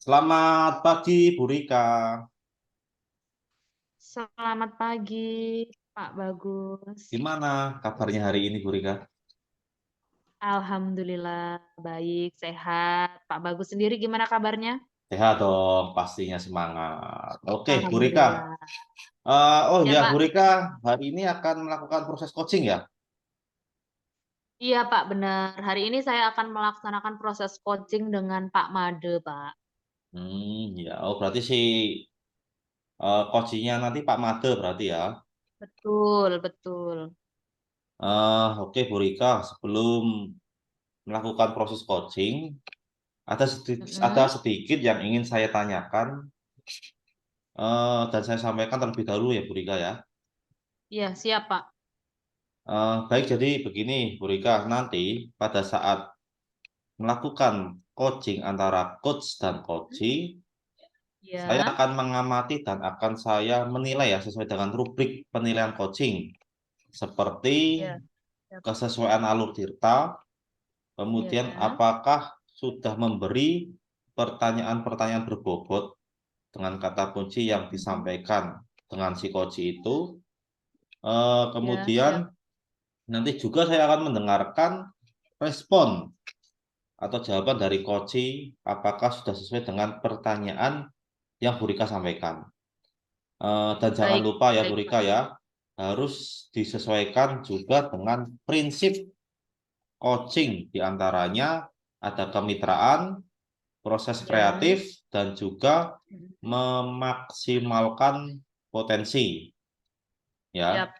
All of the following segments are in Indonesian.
Selamat pagi, Bu Rika. Selamat pagi, Pak Bagus. Gimana kabarnya hari ini, Bu Rika? Alhamdulillah baik, sehat. Pak Bagus sendiri gimana kabarnya? Sehat dong, pastinya semangat. Oke, Bu Rika. Alhamdulillah. Oh Ya, ya, Bu Pak. Rika, hari ini akan melakukan proses coaching ya? Iya, Pak, benar. Hari ini saya akan melaksanakan proses coaching dengan Pak Made, Pak. Ya. Oh berarti si coachingnya nanti Pak Made berarti ya? Betul, betul. Oke, Bu Rika. Sebelum melakukan proses coaching, ada Mhm. sedikit yang ingin saya tanyakan dan saya sampaikan terlebih dahulu ya, Bu Rika ya. Iya, siap, Pak. Baik, jadi begini, Bu Rika, nanti pada saat melakukan coaching antara coach dan coachee, saya Iya, akan mengamati dan akan saya menilai ya sesuai dengan rubrik penilaian coaching, seperti iya, siap. kesesuaian alur cerita, kemudian Iya. apakah sudah memberi pertanyaan-pertanyaan berbobot dengan kata kunci yang Mhm. disampaikan dengan si coachee itu. Iya, Kemudian siap. nanti juga saya akan mendengarkan respon atau jawaban dari coachee apakah sudah sesuai dengan pertanyaan yang Bu Rika sampaikan. Dan jangan Baik, lupa ya Bu baik, Pak. Rika ya, harus disesuaikan juga dengan prinsip coaching. Di antaranya ada kemitraan, proses Iya. kreatif, dan juga Mhm. memaksimalkan potensi. Ya, Siap.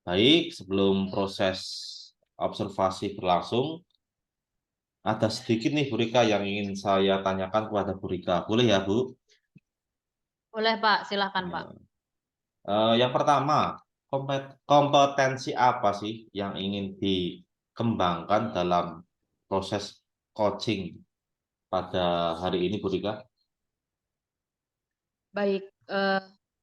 baik sebelum proses observasi berlangsung, ada sedikit nih Bu Rika yang ingin saya tanyakan kepada Bu Rika. Boleh ya Bu? Boleh, Pak. Silakan, Pak. Ya. Yang pertama, kompetensi apa sih yang ingin dikembangkan dalam proses coaching pada hari ini, Bu Rika? Baik,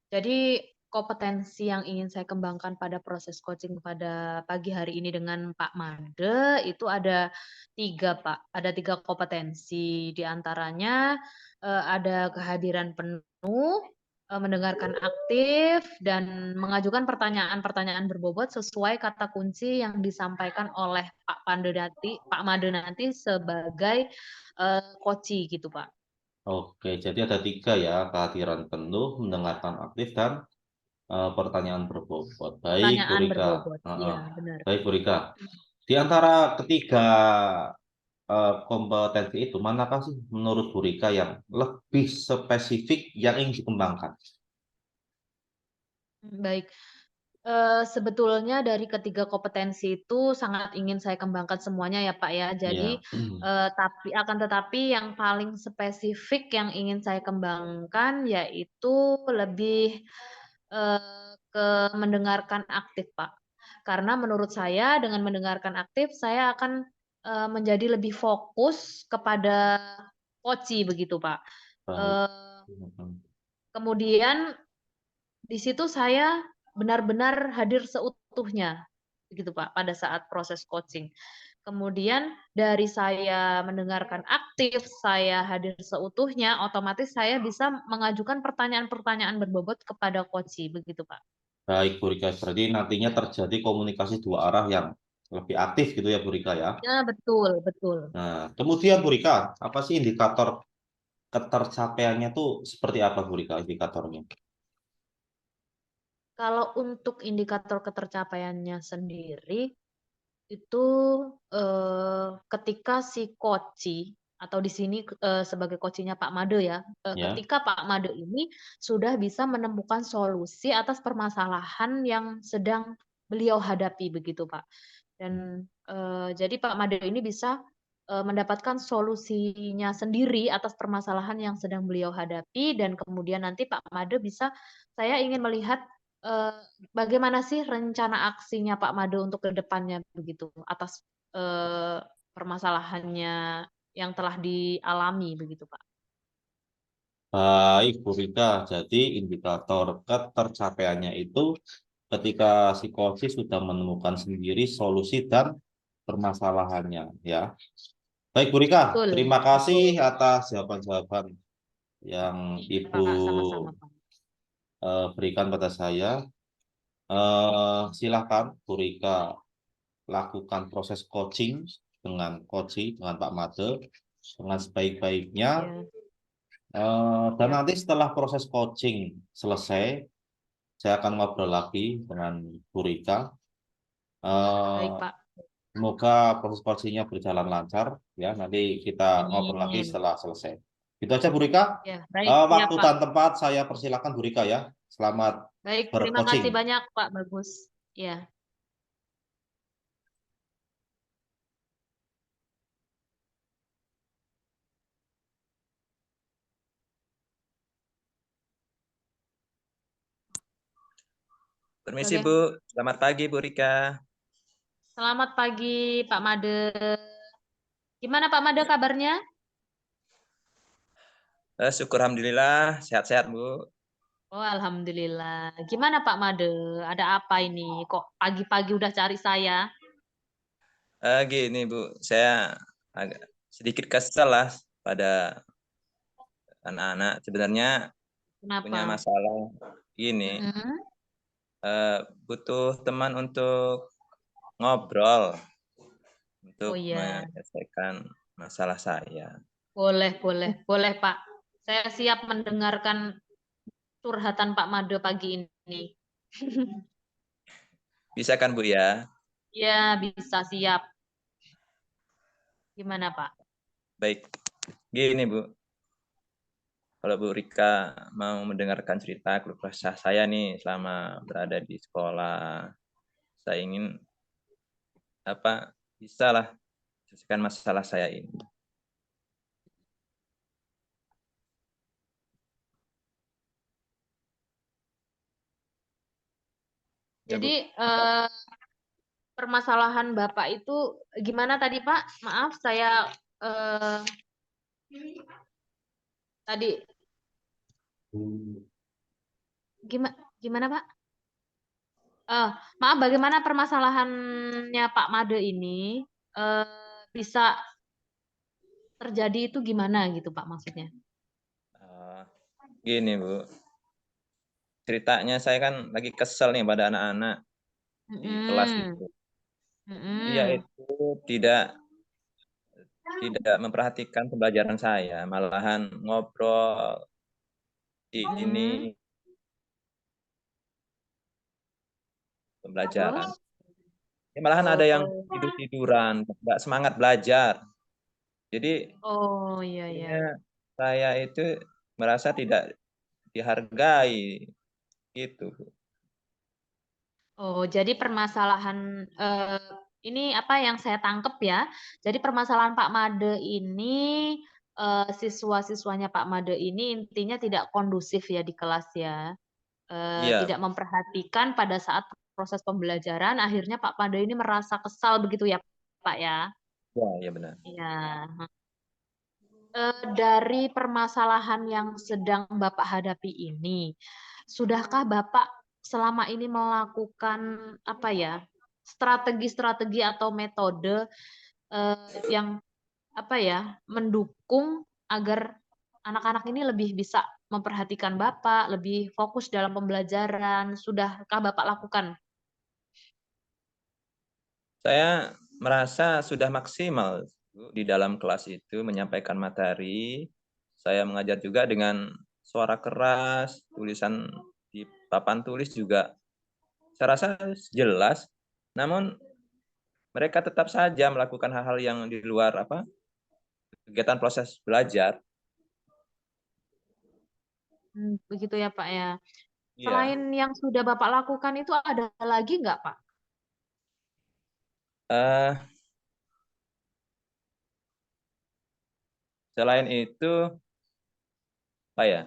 jadi kompetensi yang ingin saya kembangkan pada proses coaching pada pagi hari ini dengan Pak Made itu ada 3, Pak. Ada 3 kompetensi, di antaranya, ada kehadiran penuh, mendengarkan aktif, dan mengajukan pertanyaan-pertanyaan berbobot sesuai kata kunci yang disampaikan oleh Pak Made nanti sebagai, coachee gitu, Pak. Oke, jadi ada tiga ya, kehadiran penuh, mendengarkan aktif, dan pertanyaan berbobot. Baik, Bu Pertanyaan Rika. berbobot, Heeh. iya benar. Baik, Bu Rika. Di antara ketiga kompetensi itu, manakah sih menurut Bu Rika yang lebih spesifik yang ingin dikembangkan? Baik, sebetulnya dari ketiga kompetensi itu sangat ingin saya kembangkan semuanya ya, Pak, ya. Jadi, Iya. tetapi yang paling spesifik yang ingin saya kembangkan yaitu lebih, ke mendengarkan aktif, Pak. Karena menurut saya dengan mendengarkan aktif saya akan, menjadi lebih fokus kepada poci begitu, Pak. Baik. Eee, Mhm. kemudian di situ saya benar-benar hadir seutuhnya, begitu Pak, pada saat proses coaching. Kemudian dari saya mendengarkan aktif, saya hadir seutuhnya, otomatis saya bisa mengajukan pertanyaan-pertanyaan berbobot kepada coachee, begitu Pak. Baik, Bu Rika. Berarti nantinya terjadi komunikasi dua arah yang lebih aktif gitu ya, Bu Rika ya. Ya, betul, betul. Nah, kemudian Bu Rika, apa sih indikator ketercapaiannya tuh seperti apa Bu Rika indikatornya? Kalau untuk indikator ketercapaiannya sendiri, itu, ketika si coachee atau di sini, sebagai coachee-nya Pak Made ya, Ya, ketika Pak Made ini sudah bisa menemukan solusi atas permasalahan yang sedang beliau hadapi begitu, Pak. Dan, jadi Pak Made ini bisa, mendapatkan solusinya sendiri atas permasalahan yang sedang beliau hadapi dan kemudian nanti Pak Made bisa saya ingin melihat, eee, bagaimana sih rencana aksinya Pak Made untuk ke depannya begitu, atas, permasalahannya yang telah dialami begitu, Pak. baik Bu Rika. Jadi indikator ketercapaiannya itu ketika si coach sudah menemukan sendiri solusi dan permasalahannya ya. Baik, Bu Rika, Betul, terima kasih betul. atas jawaban-jawaban yang Iya, Ibu Pak, sama-sama, Pak. berikan pada saya. Silakan Bu Rika lakukan proses coaching dengan Pak Made dengan sebaik-baiknya. Iya, Dan siap. nanti setelah proses coaching selesai, saya akan ngobrol lagi dengan Bu Rika. Baik, Eh, Pak. Semoga proses coachingnya berjalan lancar. Ya, nanti kita ngobrol lagi Amin. setelah selesai. Itu aja Bu Rika. Ya, baik, siap, Waktu Pak. dan tempat saya persilakan Bu Rika ya. Selamat Baik, terima bercoaching. kasih banyak, Pak. Bagus. Ya. Permisi Oke. Bu, selamat pagi Bu Rika. Selamat pagi, Pak Made. Gimana Pak Made kabarnya? Syukur Alhamdulillah, sehat-sehat Bu. Oh, alhamdulillah. Gimana Pak Made? Ada apa ini? Kok pagi-pagi udah cari saya? Gini Bu, saya agak sedikit kesal lah pada anak-anak. Sebenarnya punya Kenapa? masalah gini, Mm-mm. butuh teman untuk ngobrol, Oh untuk iya, menyelesaikan masalah saya. boleh, boleh, boleh Pak. Saya siap mendengarkan curhatan Pak Made pagi ini. Bisa kan Bu ya? Ya, bisa siap. Gimana Pak? Baik, gini Bu. Kalau Bu Rika mau mendengarkan cerita keluh kesah saya nih selama berada di sekolah, saya ingin bisa lah selesaikan masalah saya ini. Ya Bu. Jadi, permasalahan Bapak itu gimana tadi Pak? Maaf, saya eh, tadi gimana gimana Pak? Maaf, bagaimana permasalahannya Pak Made ini bisa terjadi itu gimana gitu Pak maksudnya? Eh, Gini Bu, ceritanya saya kan lagi kesel nih pada anak-anak di kelas Mm-mm. itu. Dia Mm-mm. itu tidak tidak memperhatikan pembelajaran saya, malahan ngobrol Mm-mm. ini Terus? pembelajaran. Ya, malahan ada yang Oh, tidur-tiduran, nggak semangat belajar. Jadi oh iya ya. akhirnya saya itu merasa tidak dihargai gitu. Bu. Oh, jadi permasalahan ini apa yang saya tangkep ya. Jadi permasalahan Pak Made ini siswa-siswanya Pak Made ini intinya tidak kondusif ya di kelas ya. Iya, Tidak memperhatikan pada saat proses pembelajaran, akhirnya Pak Made ini merasa kesal begitu ya, Pak ya? ya, ya benar. Iya. Dari permasalahan yang sedang Bapak hadapi ini, sudahkah Bapak selama ini melakukan apa ya, strategi-strategi atau metode yang apa ya, mendukung agar anak-anak ini lebih bisa memperhatikan Bapak, lebih fokus dalam pembelajaran, sudahkah Bapak lakukan? Saya merasa sudah maksimal Bu, di dalam kelas itu menyampaikan materi. Saya mengajar juga dengan suara keras, tulisan di papan tulis juga saya rasa jelas. Namun mereka tetap saja melakukan hal-hal yang di luar kegiatan proses belajar. Begitu ya Pak ya. Iya. Selain yang sudah Bapak lakukan itu ada lagi nggak Pak? Eh, Selain itu, apa ya?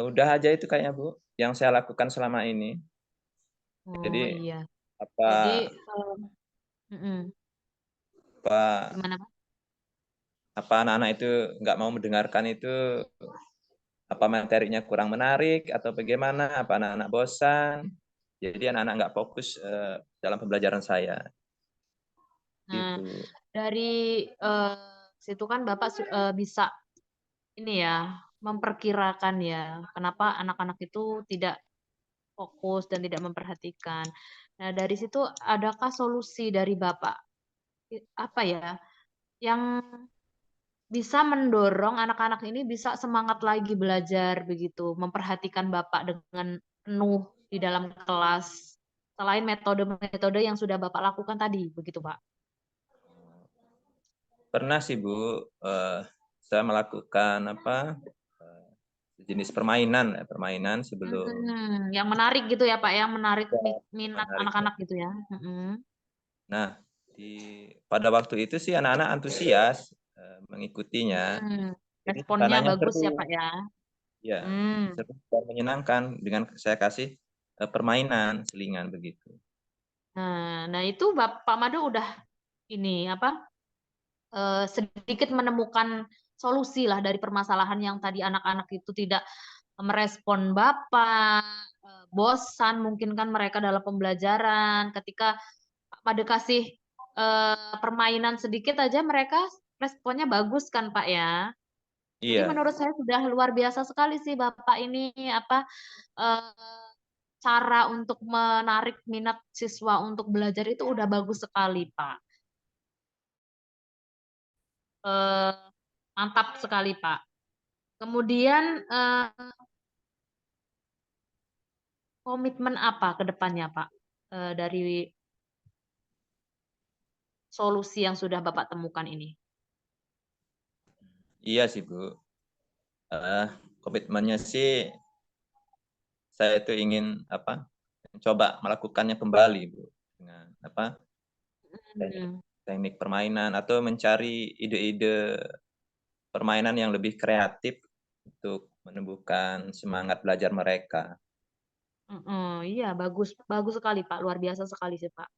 Udah aja itu kayaknya Bu, yang saya lakukan selama ini. Jadi Oh iya. apa Jadi, mm-mm. apa Gimana Pak? apa anak-anak itu nggak mau mendengarkan itu, apa materinya kurang menarik atau bagaimana, apa anak-anak bosan. Jadi anak-anak nggak fokus dalam pembelajaran saya. Nah, Nah, Bu. dari situ kan Bapak bisa ini ya, memperkirakan ya, kenapa anak-anak itu tidak fokus dan tidak memperhatikan. Nah, dari situ adakah solusi dari Bapak, apa ya, yang bisa mendorong anak-anak ini bisa semangat lagi belajar begitu, memperhatikan Bapak dengan penuh di dalam kelas, selain metode-metode yang sudah Bapak lakukan tadi, begitu Pak? Pernah sih Bu, saya melakukan jenis permainan sebelum Yang menarik gitu ya Pak, yang menarik minat menarik. anak-anak gitu ya? Nah, pada waktu itu sih anak-anak antusias mengikutinya. Jadi Responnya tekanannya bagus ya seru, Pak ya? ya, Mmm. seru dan menyenangkan dengan saya kasih permainan selingan begitu. Nah itu Pak Mado udah ini, apa, sedikit menemukan solusi lah dari permasalahan yang tadi anak-anak itu tidak merespon Bapak, bosan mungkin kan mereka dalam pembelajaran, ketika Pak Made kasih, permainan sedikit aja mereka responnya bagus kan, Pak, ya. Jadi Iya, menurut saya sudah luar biasa sekali sih Bapak ini, apa, eee, cara untuk menarik minat siswa untuk belajar itu udah bagus sekali, Pak. Eee, Mantap sekali, Pak. Kemudian, komitmen apa ke depannya, Pak, dari solusi yang sudah Bapak temukan ini? iya sih Bu. Komitmennya sih saya itu ingin mencoba melakukannya kembali Bu dengan teknik, Mhm. teknik permainan atau mencari ide-ide permainan yang lebih kreatif untuk menumbuhkan semangat belajar mereka. Iya bagus bagus sekali, Pak, luar biasa sekali sih, Pak.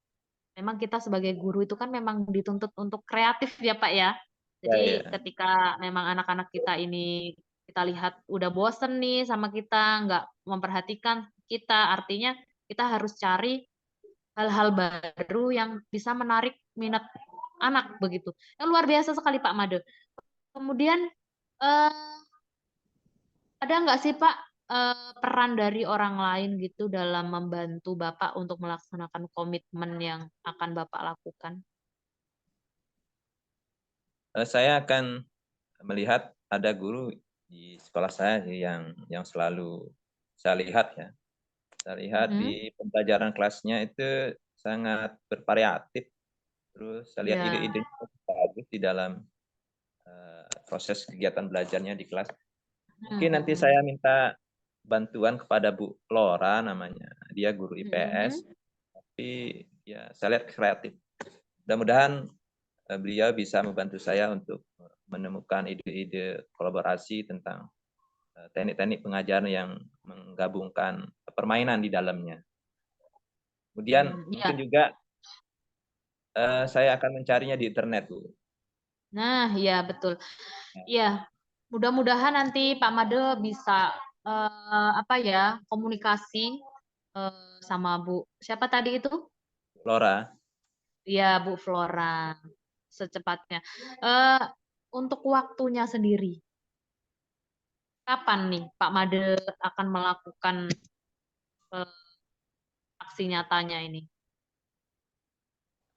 Memang kita sebagai guru itu kan memang dituntut untuk kreatif ya, Pak, ya. Ya, Jadi ya. ketika memang anak-anak kita ini kita lihat udah bosen nih sama kita, nggak memperhatikan kita, artinya kita harus cari hal-hal baru yang bisa menarik minat anak begitu. Yang luar biasa sekali Pak Made. Kemudian eh, ada nggak sih Pak peran dari orang lain gitu dalam membantu Bapak untuk melaksanakan komitmen yang akan Bapak lakukan? Saya akan melihat ada guru di sekolah saya sih yang selalu saya lihat ya. Saya lihat Mhm. di pembelajaran kelasnya itu sangat bervariatif. Terus saya lihat Iya. ide-idenya bagus di dalam proses kegiatan belajarnya di kelas. Mungkin nanti Mhm. saya minta bantuan kepada Bu Flora namanya. Dia guru IPS, Mhm. tapi ya saya lihat kreatif. Mudah-mudahan beliau bisa membantu saya untuk menemukan ide-ide kolaborasi tentang teknik-teknik pengajaran yang menggabungkan permainan di dalamnya. Kemudian Iya. mungkin juga saya akan mencarinya di internet, Bu. Nah, iya betul. Iya, mudah-mudahan nanti Pak Made bisa apa ya, komunikasi sama Bu siapa tadi itu? Flora, Iya, Bu Flora secepatnya. Eh, untuk waktunya sendiri, kapan nih Pak Made akan melakukan eh, aksi nyatanya ini?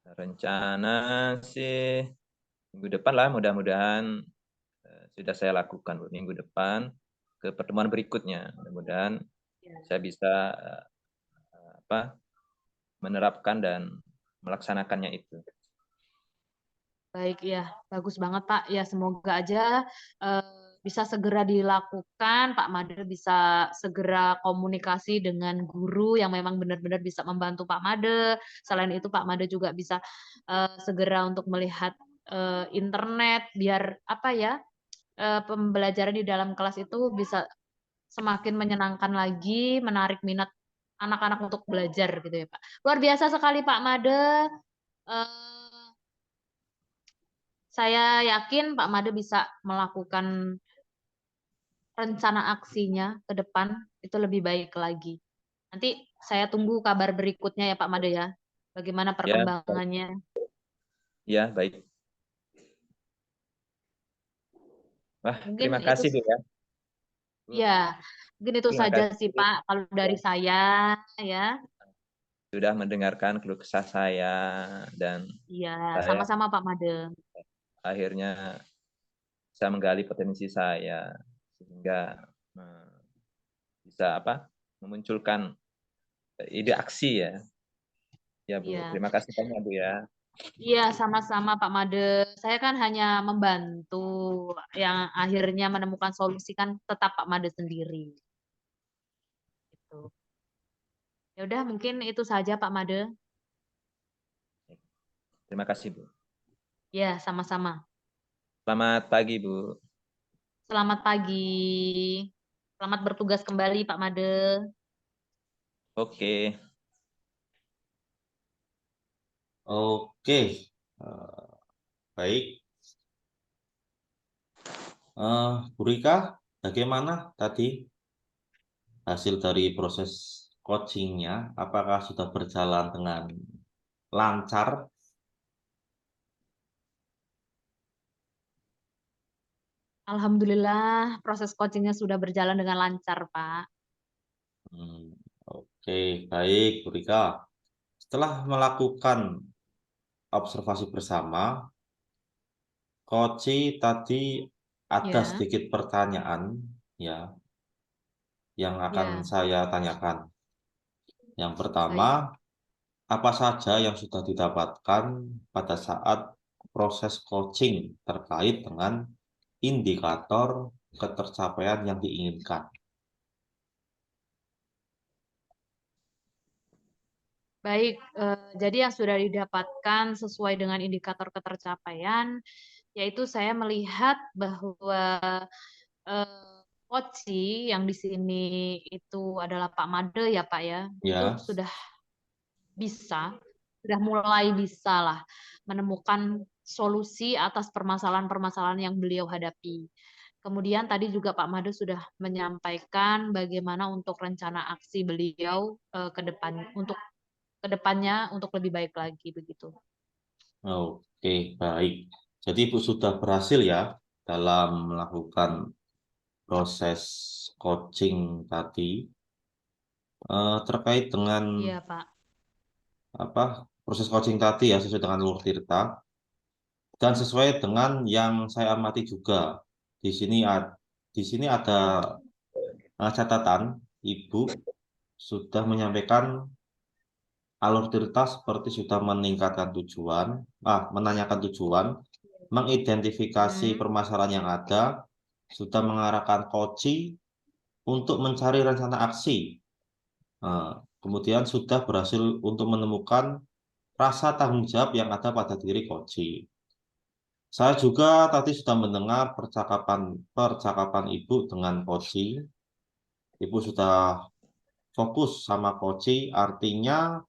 rencana sih minggu depan lah mudah-mudahan sudah saya lakukan Bu. Minggu depan ke pertemuan berikutnya. Mudah-mudahan Ya. saya bisa menerapkan dan melaksanakannya itu. Baik, ya, bagus banget Pak. Ya, semoga aja bisa segera dilakukan. Pak Made bisa segera komunikasi dengan guru yang memang benar-benar bisa membantu Pak Made. Selain itu, Pak Made juga bisa segera untuk melihat internet biar apa ya pembelajaran di dalam kelas itu bisa semakin menyenangkan lagi, menarik minat anak-anak untuk belajar gitu ya Pak. Luar biasa sekali Pak Made. Eh, Saya yakin Pak Made bisa melakukan rencana aksinya ke depan itu lebih baik lagi. Nanti saya tunggu kabar berikutnya ya Pak Made ya. Bagaimana Ya, perkembangannya. Ya, baik. Wah, Mungkin terima itu kasih Bu ya. Bu, ya, mungkin itu terima saja sih kasih Pak kalau dari saya ya. sudah mendengarkan keluh kesah saya, dan Iya, saya sama-sama Pak Made. akhirnya bisa menggali potensi saya sehingga bisa memunculkan ide aksi ya. Ya Bu, Iya. terima kasih banyak Bu ya. Iya, sama-sama Pak Made. Saya kan hanya membantu, yang akhirnya menemukan solusi kan tetap Pak Made sendiri. Gitu. Ya udah, mungkin itu saja Pak Made. Terima kasih Bu. Ya, sama-sama. Selamat pagi Bu. Selamat pagi. Selamat bertugas kembali Pak Made. Oke. Oke, baik. Bu Rika, bagaimana tadi hasil dari proses coachingnya? Apakah sudah berjalan dengan lancar? Alhamdulillah proses coachingnya sudah berjalan dengan lancar, Pak. Oke, baik, Bu Rika. Setelah melakukan observasi bersama, Coach tadi ada Ya, sedikit pertanyaan ya yang akan ya, saya tanyakan. Yang pertama, baik. apa saja yang sudah didapatkan pada saat proses coaching terkait dengan indikator ketercapaian yang diinginkan? Baik, jadi yang sudah didapatkan sesuai dengan indikator ketercapaian, yaitu saya melihat bahwa Koci yang di sini itu adalah Pak Made ya Pak ya, itu Ya, sudah mulai bisa lah menemukan solusi atas permasalahan-permasalahan yang beliau hadapi. Kemudian tadi juga Pak Made sudah menyampaikan bagaimana untuk rencana aksi beliau ke depan untuk kedepannya untuk lebih baik lagi begitu. oke, baik. Jadi Ibu sudah berhasil ya dalam melakukan proses coaching tadi terkait dengan Iya Pak. proses coaching tadi ya sesuai dengan Nur Tirta dan sesuai dengan yang saya amati juga di sini ada catatan Ibu sudah menyampaikan alur Tirta seperti sudah meningkatkan tujuan, menanyakan tujuan, mengidentifikasi Hmm. permasalahan yang ada, sudah mengarahkan coach untuk mencari rencana aksi. Kemudian sudah berhasil untuk menemukan rasa tanggung jawab yang ada pada diri coach. Saya juga tadi sudah mendengar percakapan Ibu dengan coach. Ibu sudah fokus sama coach, artinya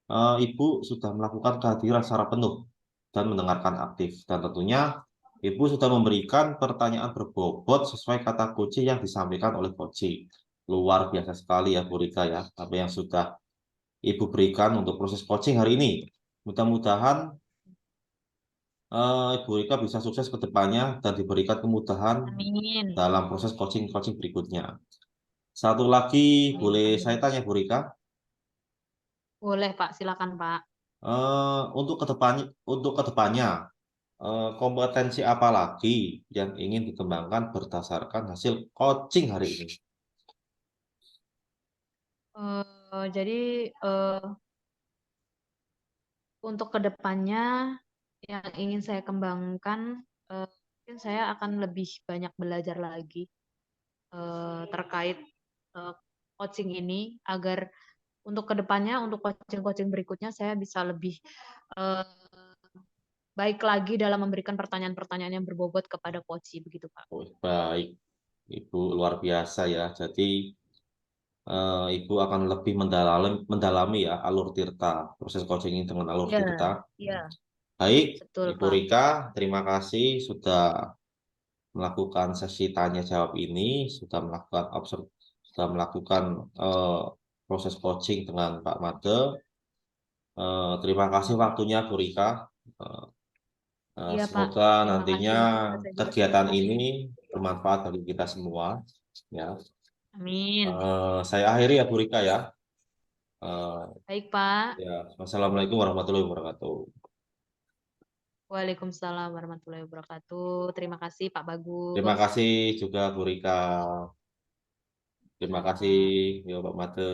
Ibu sudah melakukan kehadiran secara penuh dan mendengarkan aktif. Dan tentunya Ibu sudah memberikan pertanyaan berbobot sesuai kata kunci yang disampaikan oleh coach. Luar biasa sekali ya Bu Rika ya, apa yang sudah Ibu berikan untuk proses coaching hari ini. Mudah-mudahan Ibu Rika bisa sukses ke depannya dan diberikan kemudahan Amin. dalam proses coaching-coaching berikutnya. Satu lagi Amin. boleh saya Amin. tanya Bu Rika, Boleh Pak, silakan Pak. untuk kedepannya kompetensi apa lagi yang ingin dikembangkan berdasarkan hasil coaching hari ini? Jadi untuk kedepannya yang ingin saya kembangkan, mungkin saya akan lebih banyak belajar lagi terkait eh, coaching ini agar untuk kedepannya untuk coaching-coaching berikutnya saya bisa lebih eh, baik lagi dalam memberikan pertanyaan-pertanyaan yang berbobot kepada coach begitu Pak. Oh, baik, Ibu luar biasa ya. Jadi Ibu akan lebih mendalami ya alur Tirta, proses coaching ini dengan alur Iya, Tirta. iya, Baik, betul Ibu Pak. Rika, terima kasih sudah melakukan sesi tanya jawab ini, sudah melakukan eh, proses coaching dengan Pak Made. Terima kasih waktunya Bu Rika. Iya, Pak. Semoga Terima kasih. nantinya Saya juga kegiatan terima kasih. ini bermanfaat bagi kita semua. Ya, Amin. saya akhiri ya Bu Rika ya. Baik, Pak. Ya, wassalamualaikum warahmatullahi wabarakatuh. Waalaikumsalam warahmatullahi wabarakatuh. Terima kasih, Pak Terima Bagus. kasih juga Bu Rika. Terima Ya, kasih, Pak. ya Pak Mate.